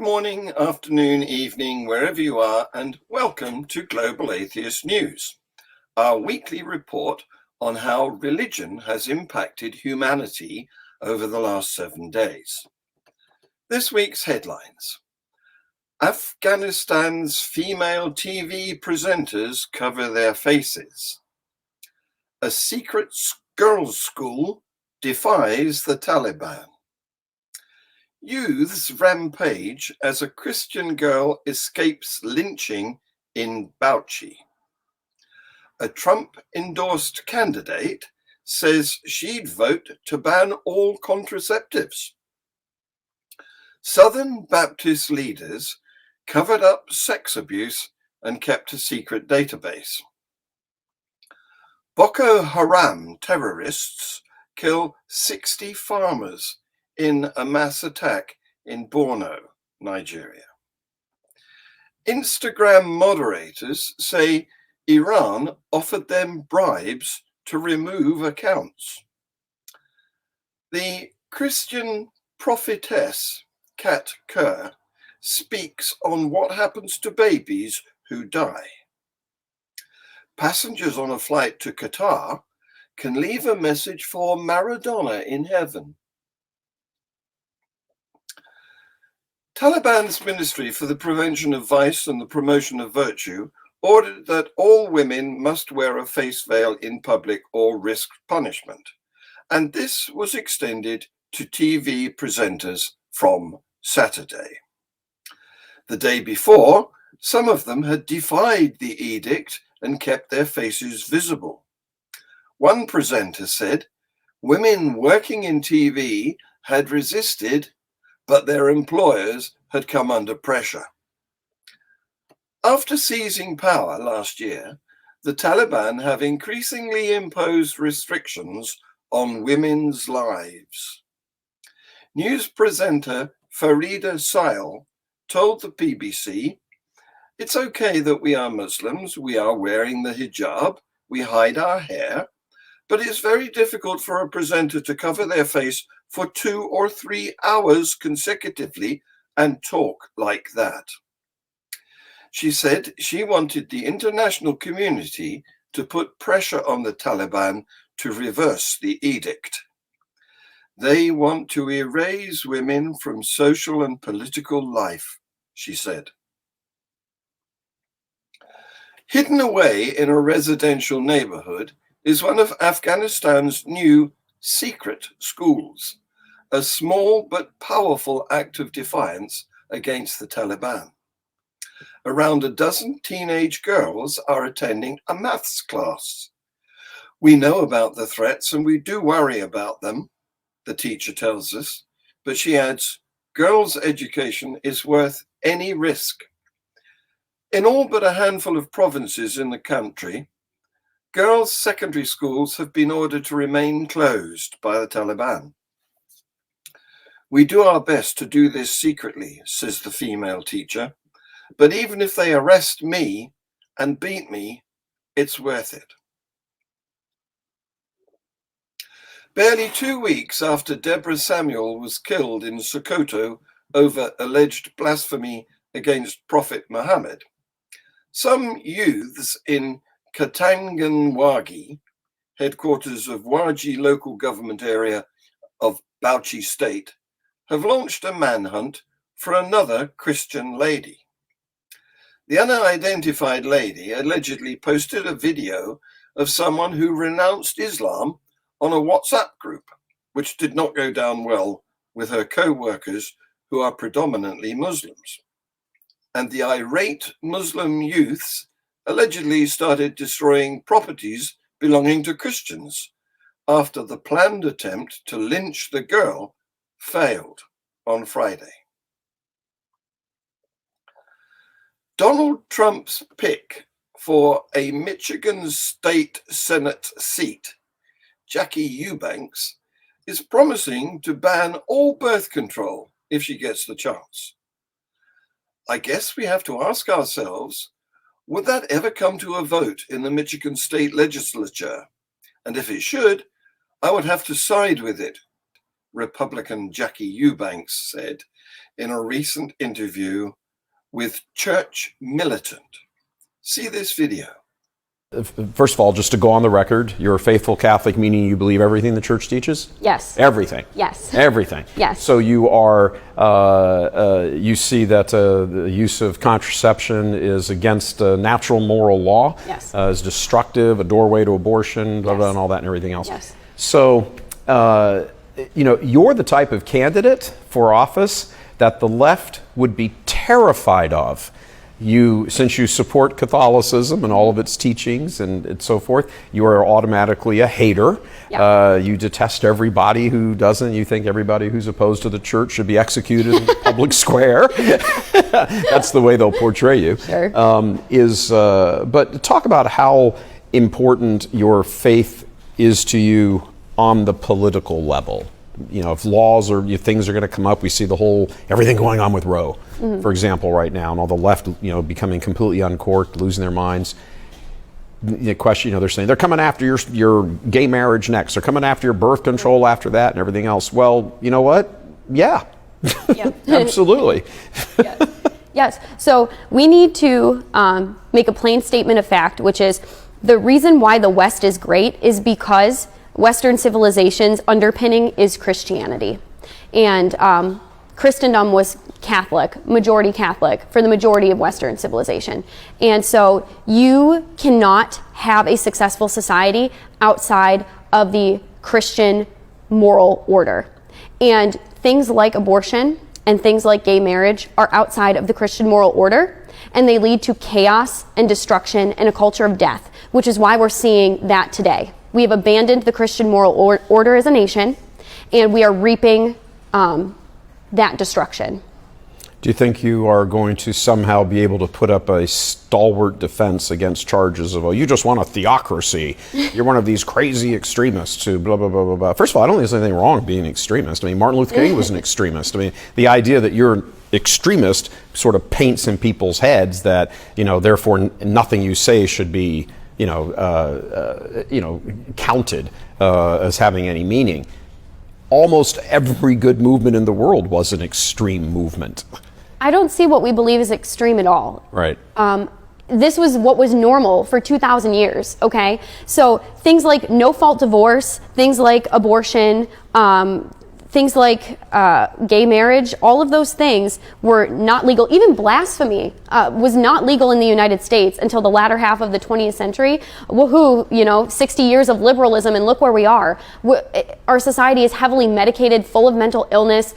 morning, afternoon, evening, wherever you are, and welcome to Global Atheist News, our weekly report on how religion has impacted humanity over the last 7 days. This week's headlines. Afghanistan's female TV presenters cover their faces. A secret girls' school defies the Taliban. Youths rampage as a Christian girl escapes lynching in Bauchi. A Trump-endorsed candidate says she'd vote to ban all contraceptives. Southern Baptist leaders covered up sex abuse and kept a secret database. Boko Haram terrorists kill 60 farmers in a mass attack in Borno, Nigeria. Instagram moderators say Iran offered them bribes to remove accounts. The Christian prophetess Kat Kerr speaks on what happens to babies who die. Passengers on a flight to Qatar can leave a message for Maradona in heaven. Taliban's Ministry for the Prevention of Vice and the Promotion of Virtue ordered that all women must wear a face veil in public or risk punishment, and this was extended to TV presenters from Saturday. The day before, some of them had defied the edict and kept their faces visible. One presenter said, "Women working in TV had resisted, but their employers had come under pressure." After seizing power last year, the Taliban have increasingly imposed restrictions on women's lives. News presenter Farida Sail told the BBC, "It's okay that we are Muslims, we are wearing the hijab, we hide our hair, but it's very difficult for a presenter to cover their face for 2 or 3 hours consecutively and talk like that." She said she wanted the international community to put pressure on the Taliban to reverse the edict. "They want to erase women from social and political life," she said. Hidden away in a residential neighborhood is one of Afghanistan's new secret schools, a small but powerful act of defiance against the Taliban. Around a dozen teenage girls are attending a maths class. "We know about the threats and we do worry about them," the teacher tells us, but she adds, "Girls' education is worth any risk." In all but a handful of provinces in the country, girls' secondary schools have been ordered to remain closed by the Taliban. "We do our best to do this secretly," says the female teacher, "but even if they arrest me and beat me, it's worth it." Barely 2 weeks after Deborah Samuel was killed in Sokoto over alleged blasphemy against Prophet Muhammad, some youths in Katanganwagi, headquarters of Waji local government area of Bauchi state, have launched a manhunt for another Christian lady. The unidentified lady allegedly posted a video of someone who renounced Islam on a WhatsApp group, which did not go down well with her co-workers who are predominantly Muslims. And the irate Muslim youths allegedly started destroying properties belonging to Christians after the planned attempt to lynch the girl failed on Friday. Donald Trump's pick for a Michigan State Senate seat, Jackie Eubanks, is promising to ban all birth control if she gets the chance. I guess we have to ask ourselves, would that ever come to a vote in the Michigan State Legislature? And if it should, I would have to side with it, Republican Jackie Eubanks said in a recent interview with Church Militant. See this video. First of all, just to go on the record, you're a faithful Catholic, meaning you believe everything the Church teaches? Yes. Everything? Yes. Everything? Yes. So you are, you see that the use of contraception is against natural moral law? Yes. Is destructive, a doorway to abortion, blah, blah, and all that and everything else? Yes. So, you know, you're the type of candidate for office that the left would be terrified of. You, since you support Catholicism and all of its teachings and so forth, you are automatically a hater. Yeah. You detest everybody who doesn't. You think everybody who's opposed to the church should be executed in the public square. That's the way they'll portray you. Sure. But talk about how important your faith is to you on the political level. You know, if laws or things are going to come up, we see everything going on with Roe, for example, right now, and all the left, becoming completely uncorked, losing their minds. The question, they're saying they're coming after your gay marriage next. They're coming after your birth control after that and everything else. Well, you know what? Yeah, absolutely. Yes. Yes. So we need to make a plain statement of fact, which is the reason why the West is great is because Western civilization's underpinning is Christianity. And Christendom was Catholic, majority Catholic, for the majority of Western civilization. And so you cannot have a successful society outside of the Christian moral order. And things like abortion and things like gay marriage are outside of the Christian moral order, and they lead to chaos and destruction and a culture of death, which is why we're seeing that today. We have abandoned the Christian moral order as a nation, and we are reaping that destruction. Do you think you are going to somehow be able to put up a stalwart defense against charges of, you just want a theocracy, you're one of these crazy extremists who blah, blah, blah, blah, blah. First of all, I don't think there's anything wrong with being an extremist. I mean, Martin Luther King was an extremist. I mean, the idea that you're an extremist sort of paints in people's heads that, therefore nothing you say should be counted as having any meaning. Almost every good movement in the world was an extreme movement. I don't see what we believe is extreme at all. Right. This was what was normal for 2,000 years, okay? So things like no-fault divorce, things like abortion, things like gay marriage, all of those things were not legal. Even blasphemy was not legal in the United States until the latter half of the 20th century. Woohoo, 60 years of liberalism, and look where we are. Our society is heavily medicated, full of mental illness.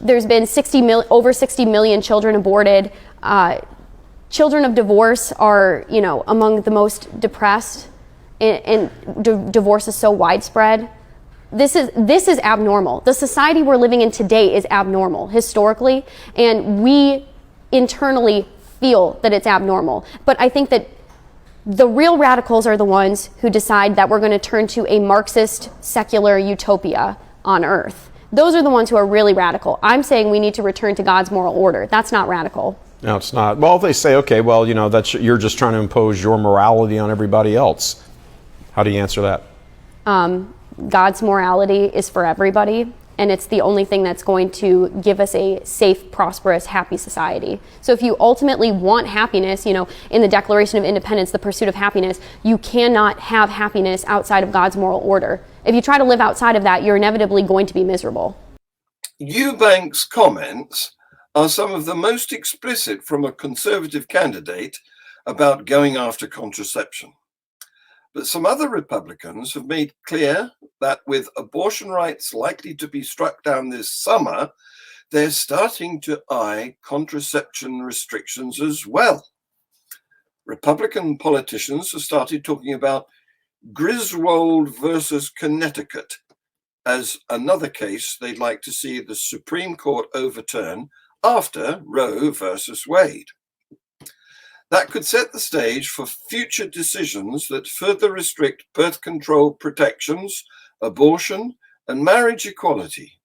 There's been over 60 million children aborted. Children of divorce are, among the most depressed, and divorce is so widespread. This is abnormal. The society we're living in today is abnormal historically, and we internally feel that it's abnormal. But I think that the real radicals are the ones who decide that we're going to turn to a Marxist secular utopia on earth. Those are the ones who are really radical. I'm saying we need to return to God's moral order. That's not radical. No, it's not. Well, they say, okay, well, you're just trying to impose your morality on everybody else. How do you answer that? God's morality is for everybody, and it's the only thing that's going to give us a safe, prosperous, happy society. So if you ultimately want happiness, in the Declaration of Independence, the pursuit of happiness, you cannot have happiness outside of God's moral order. If you try to live outside of that, you're inevitably going to be miserable. Eubanks' comments are some of the most explicit from a conservative candidate about going after contraception. But some other Republicans have made clear that with abortion rights likely to be struck down this summer, they're starting to eye contraception restrictions as well. Republican politicians have started talking about Griswold versus Connecticut as another case they'd like to see the Supreme Court overturn after Roe versus Wade. That could set the stage for future decisions that further restrict birth control protections, abortion, and marriage equality.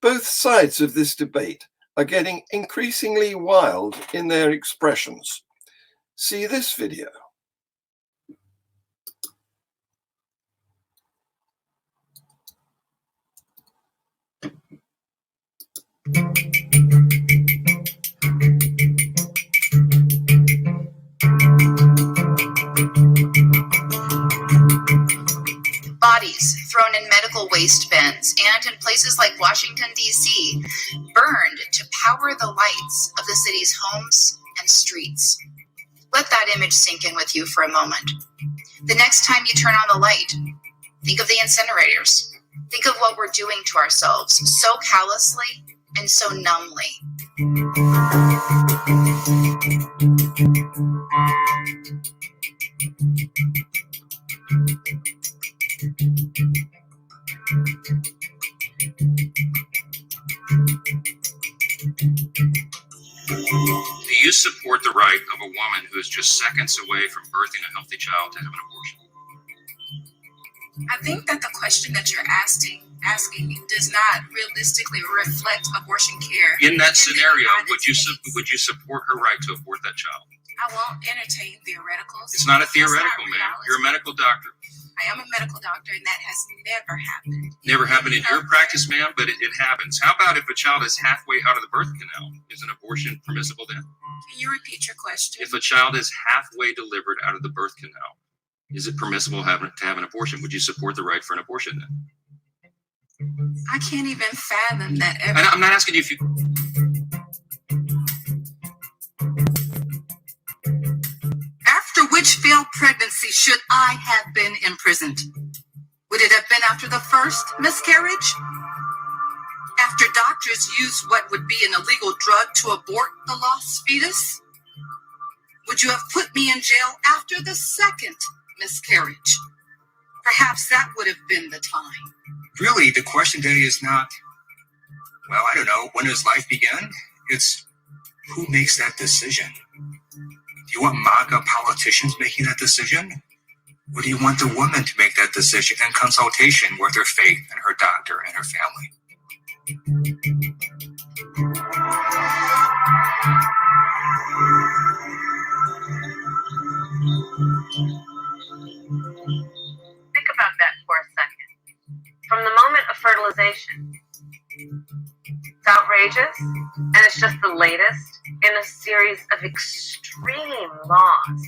Both sides of this debate are getting increasingly wild in their expressions. See this video. thrown in medical waste bins, and in places like Washington, D.C., burned to power the lights of the city's homes and streets. Let that image sink in with you for a moment. The next time you turn on the light, think of the incinerators. Think of what we're doing to ourselves so callously and so numbly. Do you support the right of a woman who is just seconds away from birthing a healthy child to have an abortion? I think that the question that you're asking does not realistically reflect abortion care. In that scenario, would you support her right to abort that child? I won't entertain theoreticals. It's not a theoretical, ma'am. You're a medical doctor. I am a medical doctor, and that has never happened. Never happened in your practice, ma'am, but it happens. How about if a child is halfway out of the birth canal? Is an abortion permissible then? Can you repeat your question? If a child is halfway delivered out of the birth canal, is it permissible to have an abortion? Would you support the right for an abortion then? I can't even fathom that. I'm not asking you if you... After which failed pregnancy should I have been imprisoned? Would it have been after the first miscarriage? After doctors used what would be an illegal drug to abort the lost fetus? Would you have put me in jail after the second miscarriage? Perhaps that would have been the time. Really, the question today is not, well, I don't know, when does life begin? It's who makes that decision? Do you want MAGA politicians making that decision? Or do you want the woman to make that decision in consultation with her faith and her doctor and her family? Think about that for a second. From the moment of fertilization, it's outrageous, and it's just the latest in a series of extreme laws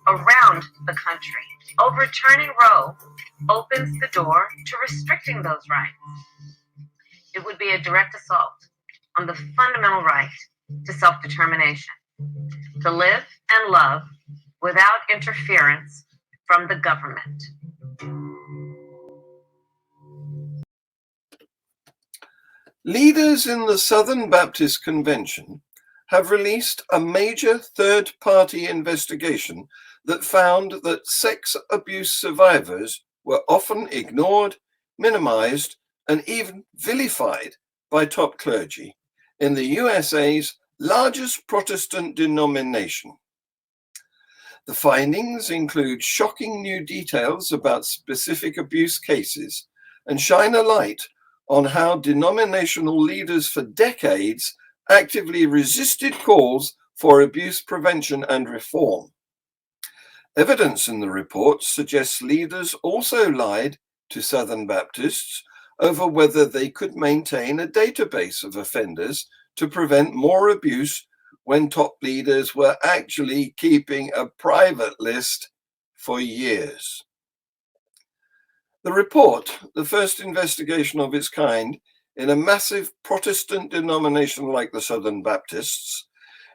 around the country. Overturning Roe opens the door to restricting those rights. It would be a direct assault on the fundamental right to self-determination, to live and love without interference from the government. Leaders in the Southern Baptist Convention have released a major third-party investigation that found that sex abuse survivors were often ignored, minimized, and even vilified by top clergy in the USA's largest Protestant denomination. The findings include shocking new details about specific abuse cases and shine a light on how denominational leaders for decades actively resisted calls for abuse prevention and reform. Evidence in the report suggests leaders also lied to Southern Baptists over whether they could maintain a database of offenders to prevent more abuse when top leaders were actually keeping a private list for years. The report, the first investigation of its kind in a massive Protestant denomination like the Southern Baptists,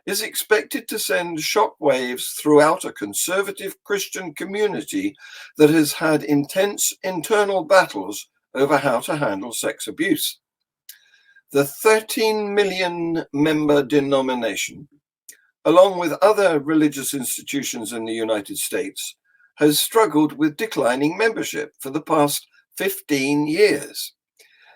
is expected to send shockwaves throughout a conservative Christian community that has had intense internal battles over how to handle sex abuse. The 13 million member denomination, along with other religious institutions in the United States, has struggled with declining membership for the past 15 years.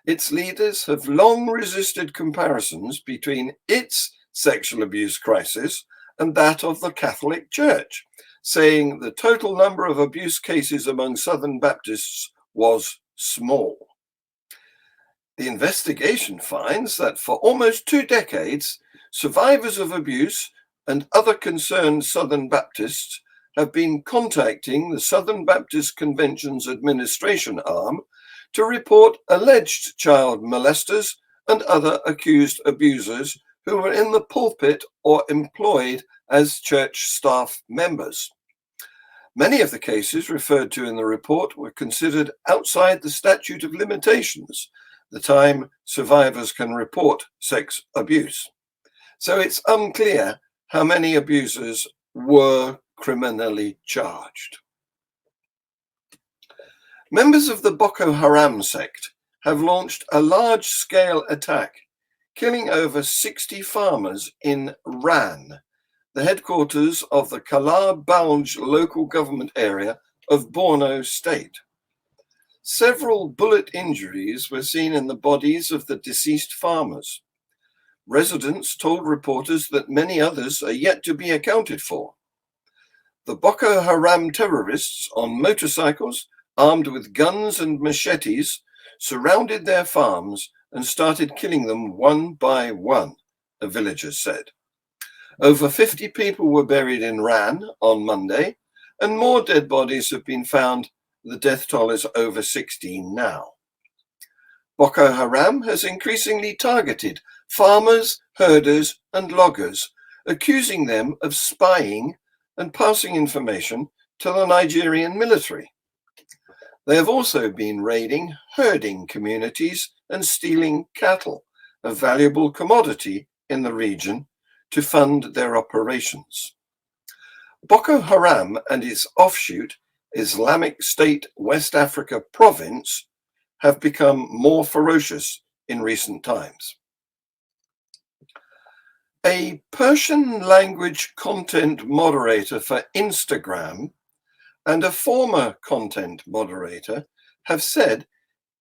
Its leaders have long resisted comparisons between its sexual abuse crisis and that of the Catholic Church, saying the total number of abuse cases among Southern Baptists was small. The investigation finds that for almost 2 decades, survivors of abuse and other concerned Southern Baptists have been contacting the Southern Baptist Convention's administration arm to report alleged child molesters and other accused abusers who were in the pulpit or employed as church staff members. Many of the cases referred to in the report were considered outside the statute of limitations, the time survivors can report sex abuse. So it's unclear how many abusers were criminally charged. Members of the Boko Haram sect have launched a large-scale attack, killing over 60 farmers in Ran, the headquarters of the Kala Balj local government area of Borno State. Several bullet injuries were seen in the bodies of the deceased farmers. Residents told reporters that many others are yet to be accounted for. The Boko Haram terrorists on motorcycles, armed with guns and machetes, surrounded their farms and started killing them one by one, a villager said. Over 50 people were buried in Ran on Monday, and more dead bodies have been found. The death toll is over 16 now. Boko Haram has increasingly targeted farmers, herders, and loggers, accusing them of spying and passing information to the Nigerian military. They have also been raiding herding communities and stealing cattle, a valuable commodity in the region, to fund their operations. Boko Haram and its offshoot, Islamic State West Africa Province, have become more ferocious in recent times. A Persian language content moderator for Instagram and a former content moderator have said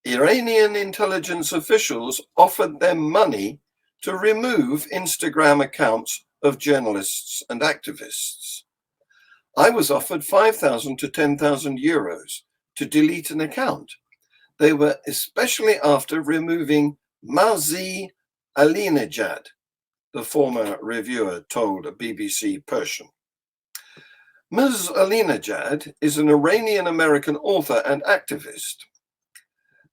Iranian intelligence officials offered them money to remove Instagram accounts of journalists and activists. I was offered 5,000 to 10,000 euros to delete an account. They were especially after removing Mazi Alinejad, the former reviewer told BBC Persian. Ms. Alinejad is an Iranian-American author and activist.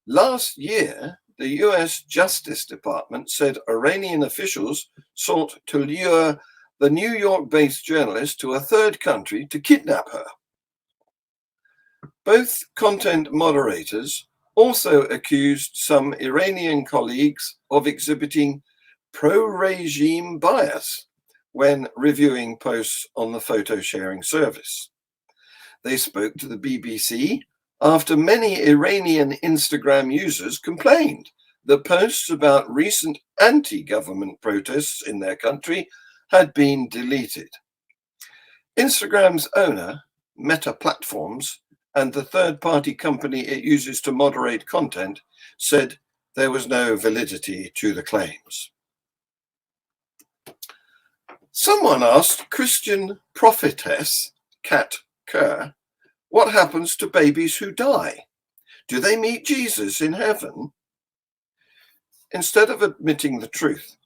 Last year, the US Justice Department said Iranian officials sought to lure the New York-based journalist to a third country to kidnap her. Both content moderators also accused some Iranian colleagues of exhibiting pro-regime bias when reviewing posts on the photo-sharing service. They spoke to the BBC after many Iranian Instagram users complained that posts about recent anti-government protests in their country had been deleted. Instagram's owner, Meta Platforms, and the third-party company it uses to moderate content said there was no validity to the claims. Someone asked Christian prophetess Kat Kerr, what happens to babies who die? Do they meet Jesus in heaven? Instead of admitting the truth,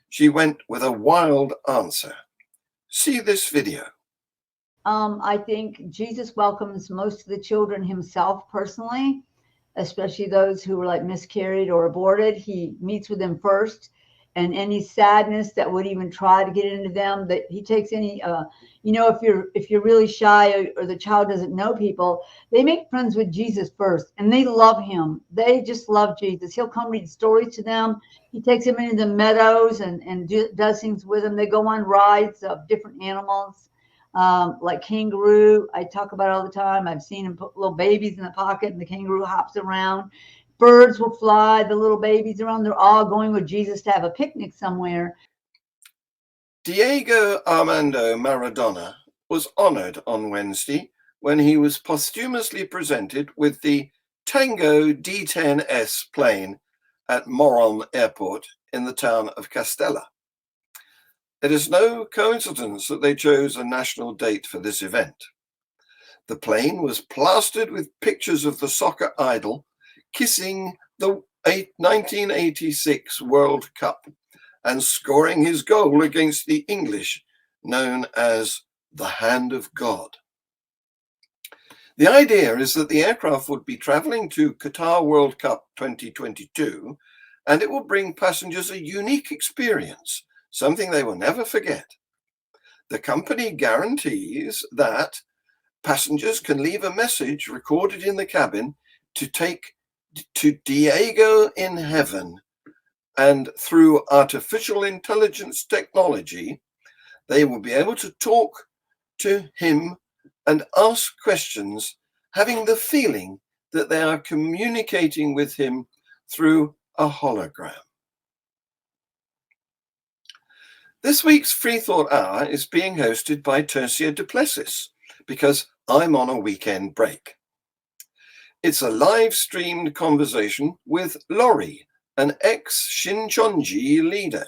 she went with a wild answer. See this video. I think Jesus welcomes most of the children himself personally, especially those who were like miscarried or aborted. He meets with them first, and any sadness that would even try to get into them, that he takes any, if you're really shy or the child doesn't know people, they make friends with Jesus first, and they love him. They just love Jesus. He'll come read stories to them. He takes them into the meadows and does things with them. They go on rides of different animals, like kangaroo. I talk about it all the time. I've seen him put little babies in the pocket, and the kangaroo hops around. Birds will fly the little babies around. They're all going with Jesus to have a picnic somewhere. Diego Armando Maradona was honored on Wednesday when he was posthumously presented with the Tango D-10S plane at Moron Airport in the town of Castella. It is no coincidence that they chose a national date for this event. The plane was plastered with pictures of the soccer idol kissing the 1986 World Cup and scoring his goal against the English, known as the Hand of God. The idea is that the aircraft would be traveling to Qatar World Cup 2022, and it will bring passengers a unique experience, something they will never forget. The company guarantees that Passengers can leave a message recorded in the cabin to take to Diego in heaven, and through artificial intelligence technology, they will be able to talk to him and ask questions, having the feeling that they are communicating with him through a hologram. This week's Free Thought Hour is being hosted by Tercia Duplessis because I'm on a weekend break. It's a live streamed conversation with Laurie, an ex-Shincheonji leader.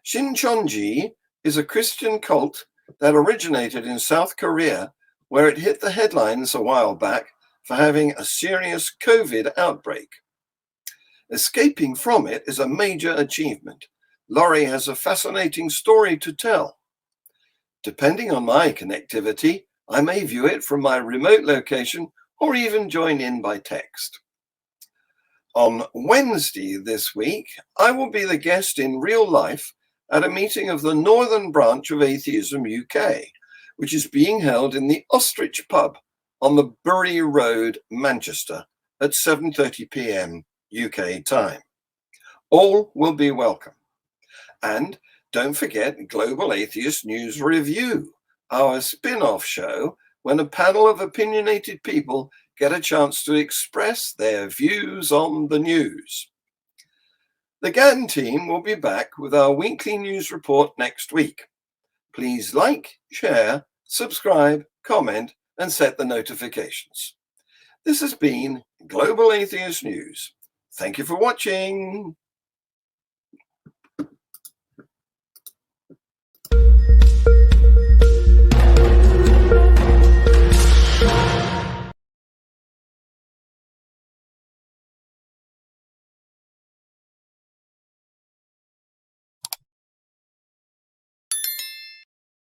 Shincheonji is a Christian cult that originated in South Korea, where it hit the headlines a while back for having a serious COVID outbreak. Escaping from it is a major achievement. Laurie has a fascinating story to tell. Depending on my connectivity, I may view it from my remote location or even join in by text. On Wednesday this week, I will be the guest in real life at a meeting of the Northern Branch of Atheism UK, which is being held in the Ostrich Pub on the Bury Road, Manchester, at 7:30 p.m. UK time. All will be welcome. And don't forget Global Atheist News Review, our spin-off show when a panel of opinionated people get a chance to express their views on the news. The GAN team will be back with our weekly news report next week. Please like, share, subscribe, comment, and set the notifications. This has been Global Atheist News. Thank you for watching.